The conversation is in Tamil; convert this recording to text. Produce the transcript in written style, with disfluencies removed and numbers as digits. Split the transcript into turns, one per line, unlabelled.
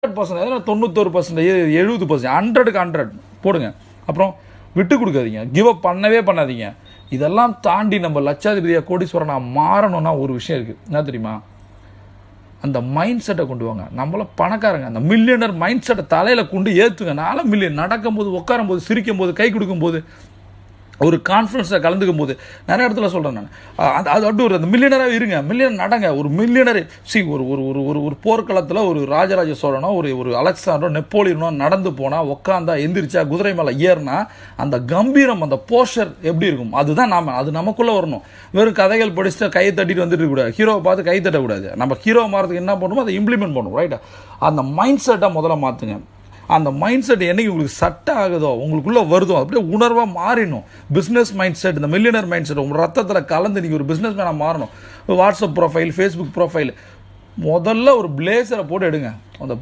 100%, 91%, 70%, 100க்கு 100 போடுங்க. அப்புறம் விட்டு கொடுக்காதீங்க, கிவ் அப் பண்ணாதீங்க. இதெல்லாம் தாண்டி நம்ம லட்சாதிபதியாக கோடீஸ்வரனாக மாறணும்னா ஒரு விஷயம் இருக்குது. என்ன தெரியுமா? அந்த மைண்ட் செட்டை கொண்டு வாங்க. நம்மள பணக்காரங்க, அந்த மில்லியனர் மைண்ட் செட்டை தலையில் கொண்டு ஏற்றுங்க. நானும் மில்லியன் நடக்கும்போது, உட்காரும்போது, சிரிக்கும் போது, கை கொடுக்கும்போது, ஒரு கான்ஃபரன்ஸில் கலந்துக்கும் போது நிறைய இடத்துல சொல்கிறேன் நான். அது அந்த மில்லியனராக இருங்க, மில்லியன் நடங்க. ஒரு மில்லியனர் ஒரு ஒரு ஒரு ஒரு போர்க்களத்தில் ஒரு ராஜராஜ சோழனோ ஒரு அலெக்சாண்டரோ நெப்போலியனோ நடந்து போனால், உட்காந்தா, எந்திரிச்சா, குதிரை மேலே ஏறினா அந்த கம்பீரம், அந்த போஸ்டர் எப்படி இருக்கும்? அதுதான் அது நமக்குள்ளே வரணும். வெறும் கதைகள் படிச்சுட்டு கையை தட்டிட்டு வந்துட்டு கூடாது. ஹீரோவை பார்த்து கை தட்டக்கூடாது. நம்ம ஹீரோ மாறதுக்கு என்ன பண்ணணுமோ அதை இம்ப்ளிமெண்ட் பண்ணணும். ரைட்டா? அந்த மைண்ட் செட்டை முதல்ல மாற்றுங்க. அந்த மைண்ட் செட் என்னைக்கு உங்களுக்கு செட் ஆகுதோ, உங்களுக்குள்ளே வருதோ, அப்படியே உணர்வாக மாறிடணும். பிஸ்னஸ் மைண்ட் செட், இந்த மில்லியனர் மைண்ட் செட் உங்கள் ரத்தத்தில் கலந்து நீங்கள் ஒரு பிஸ்னஸ் மேனாக மாறணும். வாட்ஸ்அப் ப்ரொஃபைல், ஃபேஸ்புக் ப்ரொஃபைல், முதல்ல ஒரு பிளேசரை போட்டு எடுங்க. அந்த